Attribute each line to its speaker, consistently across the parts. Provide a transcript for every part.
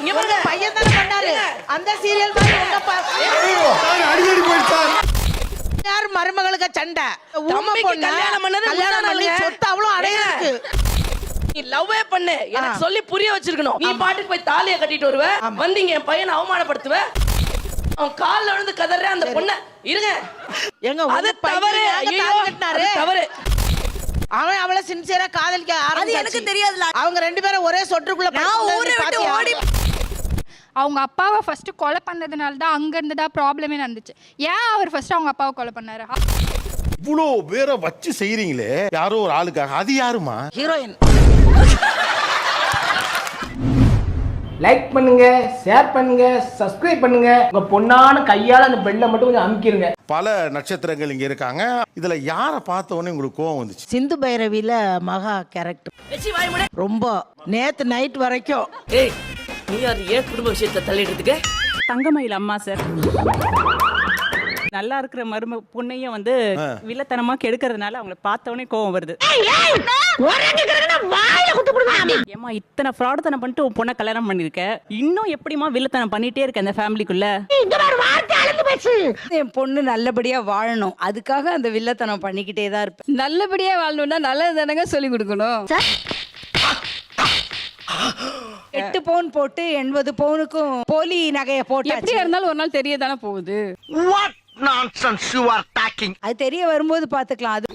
Speaker 1: இங்க பாருங்க
Speaker 2: பையன் தானே பண்ணாரு அந்த சீரியல் மாதிரி
Speaker 3: அடிக்கடி போயிட்டான்.
Speaker 2: யார் மருமகளுக்கு சண்டை ஊமை
Speaker 1: தம்பிக்கு
Speaker 2: பொண்ணு
Speaker 1: கல்யாணம் பண்ணது
Speaker 2: கல்யாணம் பண்ணி
Speaker 1: முன்னாள்
Speaker 2: சொத்து அவ்வளவு அடையிருக்கு.
Speaker 1: நீ லவ்வே பண்ணு எனக்கு சொல்லி புரிய வச்சிருக்கணும். நீ பாட்டுக்கு போய் தாலியை கட்டிட்டு வருவ வந்தீங்க என் பையனை அவமானப்படுத்துவ. அவன் கால்ல விழுந்து கதற அந்த பொண்ண இருங்க.
Speaker 2: எங்க
Speaker 1: அது
Speaker 2: உங்க பையன்
Speaker 1: தவறு.
Speaker 2: ஏங்க
Speaker 1: ஐயோ,
Speaker 2: தாலி கட்டினாரு?
Speaker 1: அது தவறு.
Speaker 2: அவன் அவளை சின்சியரா காதலிக்க
Speaker 4: அது
Speaker 2: ஆரம்பிச்சாச்சு.
Speaker 4: எனக்கு தெரியாதுல.
Speaker 2: அவங்க ரெண்டு பேரும் ஒரே சொட்டுக்குள்ள
Speaker 4: நான் ஊரை விட்டு ஓடி
Speaker 5: அவங்க அப்பாவை ஃபர்ஸ்ட் கொலை பண்ணதுனால தான் அங்க இருந்து தான் ப்ராப்ளமே நடந்துச்சு. ஏன் அவர் ஃபர்ஸ்ட் அவங்க அப்பாவை கொலை பண்ணாரு?
Speaker 3: இவ்வளோ பேரை வச்சு செய்யறீங்களே யாரோ ஒரு ஆளுக்காக, அது யாருமா?
Speaker 2: ஹீரோயின்.
Speaker 6: லைக் பண்ணுங்க, ஷேர் பண்ணுங்க, சப்ஸ்கிரைப் பண்ணுங்க. உங்க பொண்ணான கையால அந்த பெல்லை மட்டும் கொஞ்சம் அமுக்கிருங்க.
Speaker 3: பல நட்சத்திரங்கள் இங்க இருக்காங்க. இதுல யாரை பார்த்த உடனே உங்களுக்கு கோவம் வந்துச்சு?
Speaker 2: சிந்து பைரவில மகா கேரக்டர்
Speaker 1: வெச்சி வாய் மூடு.
Speaker 2: ரொம்ப நேத்து நைட் வரைக்கும்.
Speaker 1: ஏய் நீ யார் ஏன் குடும்ப விஷயத்தை தள்ளிடுறதுக்கு?
Speaker 7: தங்கமயில் அம்மா சார். நல்லா இருக்கிற மரும பொண்ணையும் வந்து வில்லத்தனமா கெடுக்கிறதுனால அவங்கள பார்த்தவொடனே கோவம் வருது. ஏமா இத்தனை ஃப்ராடுத்தனம் பண்ணிட்டு உன் பொண்ணை கல்யாணம் பண்ணிருக்க, இன்னும் எப்படிமா வில்லத்தனம் பண்ணிட்டே இருக்க அந்த ஃபேமிலிக்குள்ள?
Speaker 4: என் பொண்ணு நல்லபடியா வாழணும், அதுக்காக அந்த வில்லத்தனம் பண்ணிக்கிட்டே தான் இருப்பேன். நல்லபடியா வாழணும்னா நல்லது தானங்க சொல்லி கொடுக்கணும். 8 பவுன் போட்டு 80 பவுனுக்கும் போலி நகையை போட்டு
Speaker 7: எப்படியா இருந்தாலும் ஒரு நாள் தெரிய தானே போகுது.
Speaker 4: அது தெரிய வரும்போது பாத்துக்கலாம். அது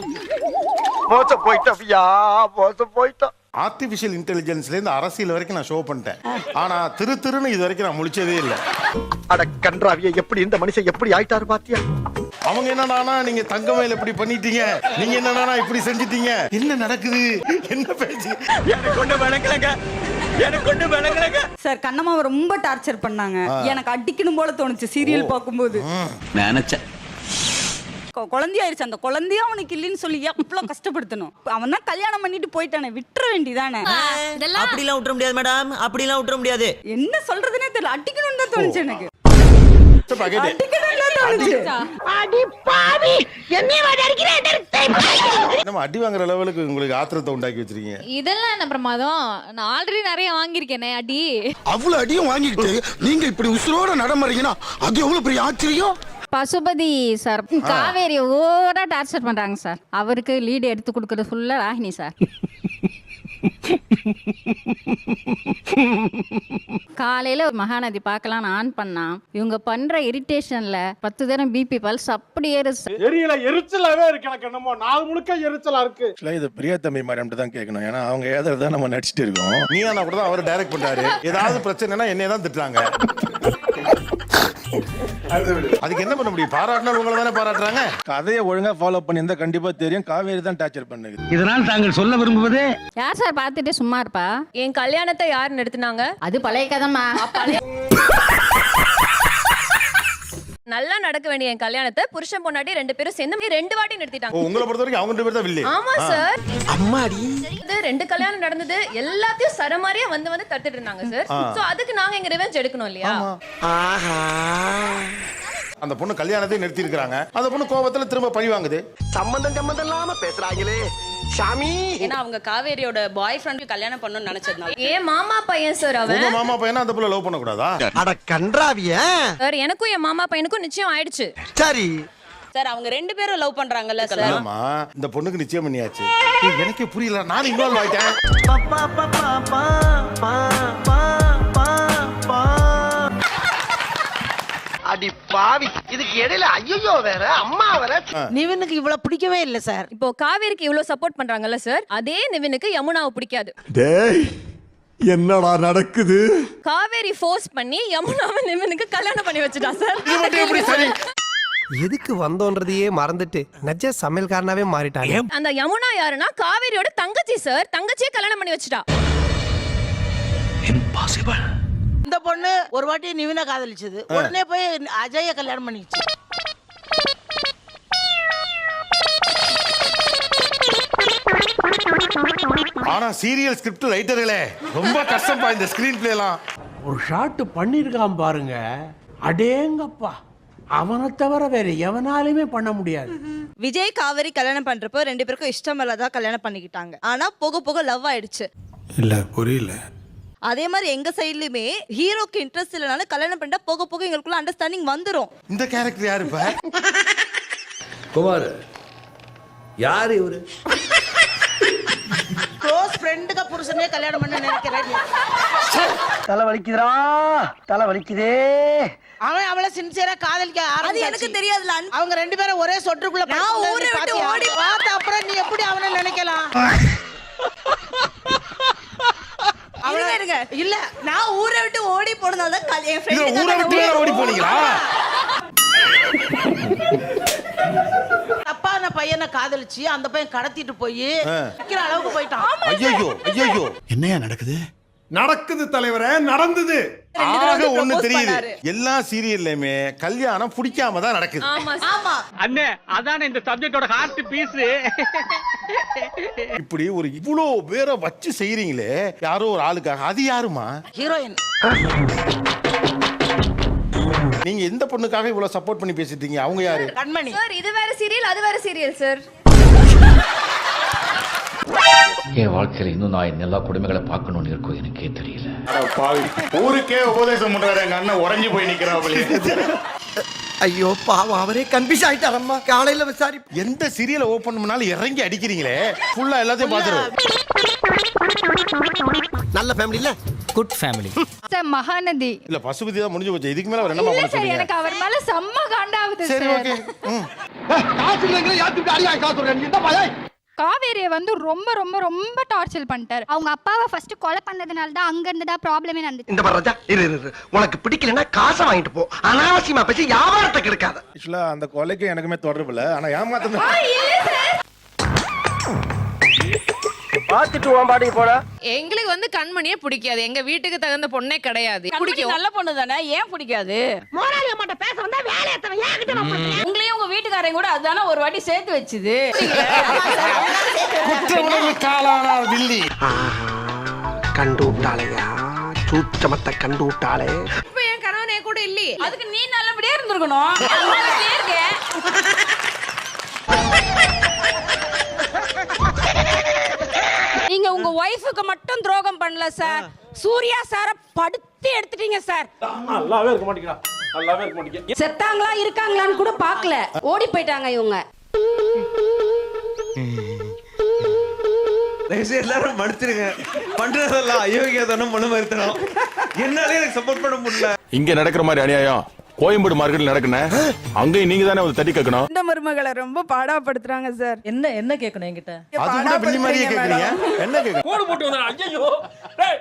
Speaker 3: ஆர்டிபிஷியல் இன்டெலிஜென்ஸ்ல இருந்து அரசியல் வரைக்கும் நான் ஷோ பண்ணிட்டேன். ஆனா திருன்னு இது வரைக்கும் நான் முழிச்சதே இல்லை.
Speaker 8: அட கன்றாவிய, எப்படி இந்த மனுஷன் எப்படி ஆயிட்டாரு பாத்தியா?
Speaker 3: அவங்க என்னன்னா நீங்க தங்கமயில் இப்படி பண்ணிட்டீங்க, நீங்க என்னன்னா இப்படி செஞ்சிட்டீங்க, என்ன நடக்குது, என்ன பேச்சு?
Speaker 8: எனக்கு ஒண்ணு விளங்கலங்க, எனக்கு ஒண்ணு விளங்கலங்க.
Speaker 4: சார் கண்ணம்மாவை ரொம்ப டார்ச்சர் பண்ணாங்க. எனக்கு அடிக்கணும் போல தோணுச்சு சீரியல் பார்க்கும்போது.
Speaker 8: நினைச்சேன்
Speaker 4: குழந்தையாயிருச்சு, அந்த குழந்தைய அவனுக்கு இல்லைன்னு சொல்லி எவ்வளவு கஷ்டப்படுத்தணும். அவன் தான் கல்யாணம் பண்ணிட்டு போயிட்டானே, விட்டுற வேண்டியதானே.
Speaker 9: அப்படிலாம் விட்டுற முடியாது மேடம், அப்படிலாம் விட்டுற முடியாது.
Speaker 4: என்ன சொல்றதுன்னே தெரியல. அடிக்கணும்னு தான் தோணுச்சு எனக்கு.
Speaker 3: நம்ம அடி வாங்குற லெவலுக்கு உங்களுக்கு ஆத்திரத்தை உண்டாக்கி வச்சிருக்கீங்க.
Speaker 5: இதெல்லாம் என்ன பிரமாதம்? நான் ஆல்ரெடி நிறைய வாங்கியிருக்கேனே அடி.
Speaker 8: அவ்வளவு அடியும் வாங்கிட்டு நீங்க இப்படி உசுரோட நடமறீங்கன்னா அது எவ்வளவு பெரிய ஆச்சரியம்.
Speaker 5: பசுபதி சார் காவேரி ஓவரா டார்ச்சர் பண்றாங்க சார். அவருக்கு லீடு எடுத்து கொடுக்கறது ஃபுல்லா ராகினி சார். காலையில மகாநதி பார்க்கலாம் ஆன் பண்ணா இவங்க பண்ற இரிட்டேஷன்ல 10 தரம் பிபி பல்ஸ் அப்படி ஏறுது.
Speaker 6: எரியல, எரிச்சலாவே இருக்கு எனக்கு. என்னமோ நாள் முழுக்க எரிச்சலா இருக்கு.
Speaker 3: இது பிரியா தம்பி மேடம் தான் கேட்கணும். ஏன்னா அவங்க ஏதாவது நம்ம நடிச்சிட்டு இருக்கோம். நீ ஆனா கூட தான் அவர் டைரக்ட் பண்றாரு. ஏதாவது பிரச்சனைனா என்னைய தான் திட்டுறாங்க. அதுக்கு என்ன பண்ண முடியும்? பாராட்டினா உங்களை தானே பாராட்டுறாங்க. கதையை ஒழுங்கா ஃபாலோ பண்ணியிருந்தா கண்டிப்பா தெரியும் காவேரி தான் டார்ச்சர் பண்ணுது.
Speaker 6: இதனால் தாங்கள் சொல்ல விரும்புவது
Speaker 5: யார் சார் பார்த்துட்டு சும்மா இருப்பா?
Speaker 7: என் கல்யாணத்தை யார் நடத்துனாங்க?
Speaker 5: அது பழைய கதைமா.
Speaker 7: நல்லா நடக்க வேண்டிய என் கல்யாணத்தை புருஷன் பொண்டாட்டி 2 பேரும் சேர்ந்து 2 வாட்டி நிறுத்திட்டாங்க.
Speaker 3: உங்களை பொறுத்த வரைக்கும் அவங்க 2 பேர் தான் வில்லி.
Speaker 7: ஆமா சார்.
Speaker 8: அம்மாடி,
Speaker 7: இது 2 கல்யாணம் நடந்தது, எல்லாத்தையும் சரமாரியா வந்து தட்டிட்டு இருந்தாங்க சார். சோ அதுக்கு நாங்க எங்க ரிவெஞ்ச் எடுக்கணும் இல்லையா?
Speaker 3: அந்த பொண்ணு கல்யாணத்தை நிறுத்தி இருக்காங்க. அந்த பொண்ணு கோபத்துல திரும்ப பழி வாங்குது.
Speaker 8: சம்பந்தம் இல்லாம பேசுறாங்களே சாமி.
Speaker 7: ஏன்னா அவங்க காவேரியோட பாய் ஃப்ரெண்ட் கல்யாணம் பண்ணணும்னு நினைச்சதுனால. ஏன் மாமா பையன் சார் அவன்.
Speaker 3: உங்க மாமா பையனா அந்த புள்ள லவ் பண்ண கூடாதா?
Speaker 8: அட கன்றாவிய.
Speaker 7: சார் எனக்கும் என் மாமா பையனுக்கும் நிச்சயம் ஆயிடுச்சு.
Speaker 8: சரி
Speaker 7: சார் அவங்க 2 பேரும் லவ் பண்றாங்கல்ல சார்.
Speaker 3: ஆமா, இந்த பொண்ணுக்கு நிச்சயம் பண்ணியாச்சு. எனக்கே புரியல, நான் இன்வால்வ் ஆயிட்டேன்.
Speaker 8: அடி பாவி, இதுக்கு இடையில ஐயோ வேற அம்மா வேற.
Speaker 2: நிவினுக்கு இவ்வளவு பிடிக்கவே இல்ல சார்.
Speaker 7: இப்போ காவேரிக்கு இவ்வளவு சப்போர்ட் பண்றாங்கல்ல சார், அதே நிவினுக்கு யமுனாவை பிடிக்காது.
Speaker 8: டேய் என்னடா நடக்குது?
Speaker 7: காவேரி ஃபோர்ஸ் பண்ணி யமுனாவை நிவினுக்கு கல்யாணம் பண்ணி வச்சுட்டா சார்.
Speaker 3: இது மட்டும் எப்படி சரி?
Speaker 9: எதுக்கு வந்தோன்றதையே மறந்துட்டு நஜ சமையல்காரனாவே மாறிட்டாங்க.
Speaker 7: அந்த யமுனா யாருன்னா காவேரியோட தங்கச்சி சார். தங்கச்சியை கல்யாணம் பண்ணி வச்சுட்டா.
Speaker 8: இம்பாசிபிள்.
Speaker 2: இந்த பொண்ணு ஒரு வாட்டி நிவினை காதலிச்சது, உடனே போய் அஜய கல்யாணம் பண்ணிச்சு.
Speaker 3: ஆனா சீரியல் ஸ்கிரிப்ட் ரைட்டர்களே ரொம்ப கஷ்டப்பா இந்த ஸ்கிரீன் பிளே எல்லாம்.
Speaker 6: ஒரு ஷாட் பண்ணிருக்கான் பாருங்க, அடேங்கப்பா. அவனை தவிர வேற எவனாலுமே பண்ண முடியாது.
Speaker 4: விஜய் காவேரி கல்யாணம் பண்றப்போ 2 பேருக்கும் இஷ்டம் இல்லாதான் கல்யாணம் பண்ணிக்கிட்டாங்க. ஆனா போக போக லவ் ஆயிடுச்சு.
Speaker 8: இல்ல புரியல.
Speaker 4: அதே மாதிரி எங்க சைடுலயுமே ஹீரோக்கு இன்ட்ரெஸ்ட் இல்லனால கல்யாணம் பண்ணிட்டா போக போக எங்களுக்குள்ள அண்டர்ஸ்டாண்டிங் வந்துரும்.
Speaker 3: இந்த கேரக்டர் யாரு இப்ப?
Speaker 10: குமார் யார் இவரு?
Speaker 2: க்ளோஸ் ஃப்ரெண்டுக்கு புருஷனே கல்யாணம் பண்ண நினைக்கிறேன்.
Speaker 6: தலை வலிக்குதுடா, தலை வலிக்குதே.
Speaker 2: அவன் அவளை சின்சியரா காதலிக்க
Speaker 4: அது
Speaker 2: ஆரம்பிச்சாச்சு.
Speaker 4: எனக்கு தெரியாதுல.
Speaker 2: அவங்க ரெண்டு பேரும் ஒரே சொட்டுக்குள்ள
Speaker 4: நான் ஊரை விட்டு ஓடி
Speaker 2: பார்த்த அப்புறம் நீ எப்படி அவனை நினைக்கலாம்?
Speaker 4: இருங்க
Speaker 2: இல்ல
Speaker 4: நான் ஊரை விட்டு ஓடி போனதால தான் என்
Speaker 3: இதுல ஊரை விட்டு வேற ஓடி போனீங்களா?
Speaker 2: தப்பான பையனை காதலிச்சு அந்த பையன் கடத்திட்டு போய் வைக்கிற அளவுக்கு போயிட்டான்.
Speaker 3: ஐயோ ஐயோ
Speaker 8: என்னையா நடக்குது?
Speaker 3: நடக்குது தலைவரே, நடந்தது. ஆக ஒண்ணு தெரியுது, எல்லா சீரியல்லையுமே கல்யாணம் பிடிக்காம தான் நடக்குது.
Speaker 2: ஆமா
Speaker 6: அண்ணே அதானே இந்த சப்ஜெக்டோட ஹார்ட் பீஸ்.
Speaker 3: இப்படி ஒரு இவ்வளோ பேரை வச்சு செய்யறீங்களே யாரோ ஒரு ஆளுக்காக, அது யாருமா?
Speaker 2: ஹீரோயின்.
Speaker 3: நீங்க எந்த பொண்ணுக்காக இவ்வளவு சப்போர்ட் பண்ணி பேசிட்டீங்க? அவங்க யாரு?
Speaker 2: கண்மணி.
Speaker 4: சார் இது வேற சீரியல் அது வேற சீரியல் சார்.
Speaker 10: என் வாழ்க்கையில இன்னும் நான் எல்லா குடும்பங்களை பார்க்கணும்னு இருக்கும், எனக்கே தெரியல.
Speaker 3: ஊருக்கே உபதேசம் பண்றாரு எங்க அண்ணன், உறைஞ்சு போய் நிக்கிறாங்களே.
Speaker 9: ஐயோ பாவம், அவரே கன்ஃபியூஸ் ஆயிட்டாரம்மா. காலையில விசாரி.
Speaker 3: எந்த சீரியலை ஓபன் பண்ணாலும் இறங்கி அடிக்கிறீங்களே, ஃபுல்லா எல்லாத்தையும் பாத்துருவோம்.
Speaker 9: நல்ல ஃபேமிலி இல்ல,
Speaker 10: குட் ஃபேமிலி.
Speaker 5: சார் மகாநதி
Speaker 3: இல்ல பசுபதி தான் முடிஞ்சு போச்சு, இதுக்கு மேல அவர் என்னமா பண்ண சொல்றீங்க?
Speaker 5: எனக்கு அவர் மேல செம்ம காண்டாவுது
Speaker 3: சரி
Speaker 5: சார்.
Speaker 3: ஓகே.
Speaker 8: காசு இல்லைங்களா? யாத்துக்கு அடியா காசு சொல்றேன்? இந்த பையன்
Speaker 5: காவேரியை வந்து ரொம்ப ரொம்ப ரொம்ப டார்ச்சர் பண்ணிட்டாரு. அவங்க அப்பாவை ஃபர்ஸ்ட் கொலை பண்ணதுனால தான் அங்க இருந்து தான் ப்ராப்ளமே நடந்துச்சு.
Speaker 9: இந்த பாரு ராஜா, இரு உனக்கு பிடிக்கலன்னா காசை வாங்கிட்டு போ, அனாவசியமா பேசி வியாபாரத்தை கெடுக்காத.
Speaker 3: ஆக்சுவலா அந்த கொலைக்கு எனக்குமே தொடர்பு இல்ல, ஆனா ஏமாத்தம்
Speaker 6: பாத்துட்டு உன் பாட்டுக்கு போடா.
Speaker 1: எங்களுக்கு வந்து கண்மணியே பிடிக்காது, எங்க வீட்டுக்கு தகுந்த பொண்ணே கிடையாது. பிடிக்கும், நல்ல பொண்ணு தானே, ஏன் பிடிக்காது? உங்களையும் உங்க வீட்டுக்காரையும் கூட அதுதானே ஒரு வாட்டி சேர்த்து வச்சுது.
Speaker 3: வில்லி
Speaker 9: கண்டு விட்டாளையா, சூச்சமத்தை கண்டு விட்டாளே.
Speaker 1: இப்ப என் கணவனே கூட இல்லையே, அதுக்கு நீ நல்லபடியா இருந்திருக்கணும். நீங்க உங்க ஒய்ஃபுக்கு மட்டும் துரோகம் பண்ணல சார், சூர்யா சார படுத்து எடுத்துட்டீங்க சார்.
Speaker 6: நல்லாவே இருக்க மாட்டேங்கிறா, நல்லாவே இருக்க மாட்டேங்க.
Speaker 1: செத்தாங்களா இருக்காங்களான்னு கூட பாக்கல, ஓடி போயிட்டாங்க இவங்க.
Speaker 10: எல்லாரும் மன்னிச்சிருங்க, பண்றதெல்லாம் அயோக்கியத்தனம் பண்ண மாதிரி தரம். என்னாலே எனக்கு சப்போர்ட் பண்ண முடியல.
Speaker 3: இங்க நடக்கிற மாதிரி அநியாயம் கோயம்பேடு மார்க்கெட்ல நடக்குனே, அங்கேயும் நீங்க தானே வந்து தட்டி கேட்கணும்.
Speaker 4: இந்த மருமகளை ரொம்ப பாடாப்படுத்துறாங்க சார்.
Speaker 1: என்ன கேட்கணும் என்கிட்ட?
Speaker 3: அது கூட பிள்ளி மாதிரியே கேக்குறீங்க, என்ன கேட்கணும்?
Speaker 6: கோடு போட்டு வந்தா ஐயோ டேய்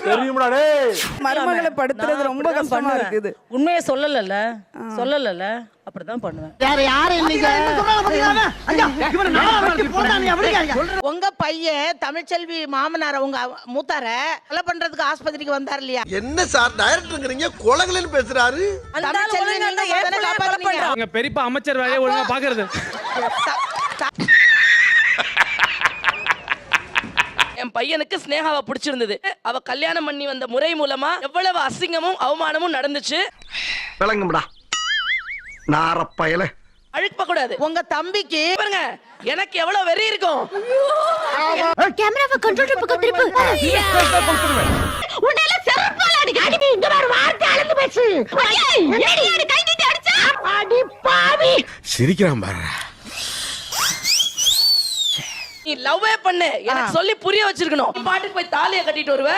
Speaker 6: தெரியுமாடா டேய்.
Speaker 4: மருமகளை படுத்துறது ரொம்ப கஷ்டமா இருக்குது.
Speaker 1: உண்மையை சொல்லல அப்படிதான் பண்ணுவேன்.
Speaker 2: வேற யாரு இன்னைக்கு உங்க பையன் தமிழ்ச்செல்வி மாமனார உங்க மூத்தார கொலை பண்றதுக்கு ஆஸ்பத்திரிக்கு வந்தார் இல்லையா?
Speaker 9: என்ன சார் டைரக்டர்ங்கறீங்க, கொலகலன்னு பேசுறாரு.
Speaker 2: தமிழ்ச்செல்வி நீங்க காப்பாத்துறீங்க.
Speaker 6: எங்க பெரியப்பா அமைச்சர் வேலையை ஒழுங்கா பாக்குறது.
Speaker 1: என் பையனுக்கு ஸ்னேகாவை பிடிச்சிருந்தது. அவ கல்யாணம் பண்ணி வந்த முறை மூலமா எவ்வளவு அசிங்கமும் அவமானமும் நடந்துச்சு.
Speaker 9: விளங்கும்டா நாரப்பயல.
Speaker 1: அழுப்ப கூடாது.
Speaker 2: உங்க தம்பிக்கு
Speaker 1: பாருங்க, எனக்கு எவ்வளவு வெறி இருக்கும்.
Speaker 5: கேமராவை கண்ட்ரோல் பக்கம் திருப்பு. உன்னால செருப்பால அடிக்க இங்க வர வார்த்தை அளந்து பேசு. ஏடி ஏடி கை நீட்டி அடிச்சா அடி பாவி.
Speaker 8: சிரிக்கிறான் பாரு.
Speaker 1: நீ லவ்வே பண்ணு, எனக்கு சொல்லி புரிய வச்சிருக்கணும். நீ பாட்டுக்கு போய் தாலியை கட்டிட்டு வருவ,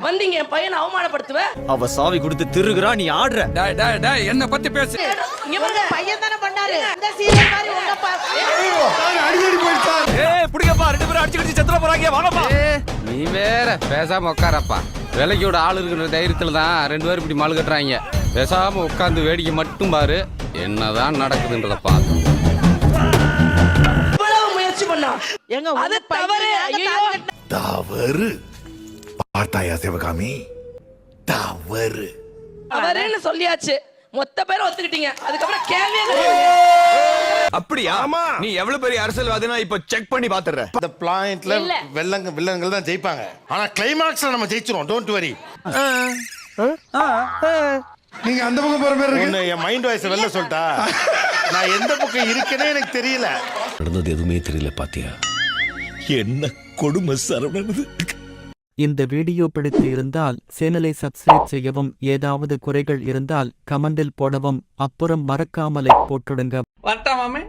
Speaker 1: வந்தீங்க என் பையனை அவமானப்படுத்துவ.
Speaker 10: அவ சாவி கொடுத்து திருகுறா, நீ ஆடுற.
Speaker 8: என்ன பத்தி பேசு.
Speaker 1: இங்க பாருங்க,
Speaker 2: பையன் தானே பண்ணாரு. இந்த சீரியல் மாதிரி உங்க
Speaker 3: அடிக்கடி போயிட்டார்.
Speaker 10: ஏய் புடிங்கப்பா, ரெண்டு பேரும் அடிச்சு அடிச்சு செத்துற போறாங்க, வாங்கப்பா.
Speaker 11: நீ வேற பேசாம உட்காரப்பா. விலைக்கோட ஆள் இருக்கிற தைரியத்துல தான் ரெண்டு பேரும் இப்படி மாலு கட்டுறாங்க. பேசாம உட்காந்து வேடிக்கை மட்டும் பாரு, என்னதான் நடக்குதுன்றத பாத்து.
Speaker 1: முயற்சி பண்ணா
Speaker 2: எங்க
Speaker 1: அது தவறு.
Speaker 8: தவறு பார்த்தாயா சிவகாமி, தவறு
Speaker 1: தவறுன்னு சொல்லியாச்சு, மொத்த பேரும் ஒத்துக்கிட்டீங்க. அதுக்கப்புறம் கேள்வியே கிடையாது.
Speaker 10: அப்படியா? நீ எவ்வளவு பெரிய அரசியல்வாதினா இப்ப செக் பண்ணி பாத்துற.
Speaker 3: இந்த பிளாயிண்ட்ல வில்லங்கள் தான் ஜெயிப்பாங்க, ஆனா கிளைமாக்ஸ்ல நம்ம ஜெயிச்சிரோம். Don't worry.
Speaker 8: நீங்க அந்த பக்கம் போற மாதிரி இருக்கு.
Speaker 3: என் மைண்ட் வாய்ஸ் வெளில சொல்லிட்டா, நான் எந்த பக்கம் இருக்கேனே எனக்கு தெரியல.
Speaker 10: நடந்தது எதுவுமே தெரியல பாத்தியா? என்ன கொடுமை சரவணன்.
Speaker 6: இந்த வீடியோ பிடித்து இருந்தால் சேனலை சப்ஸ்கிரைப் செய்யவும், ஏதாவது குறைகள் இருந்தால் கமெண்டில் போடவும், அப்புறம் மறக்காமலை போட்டுடுங்க.
Speaker 10: வரட்டா மாமே.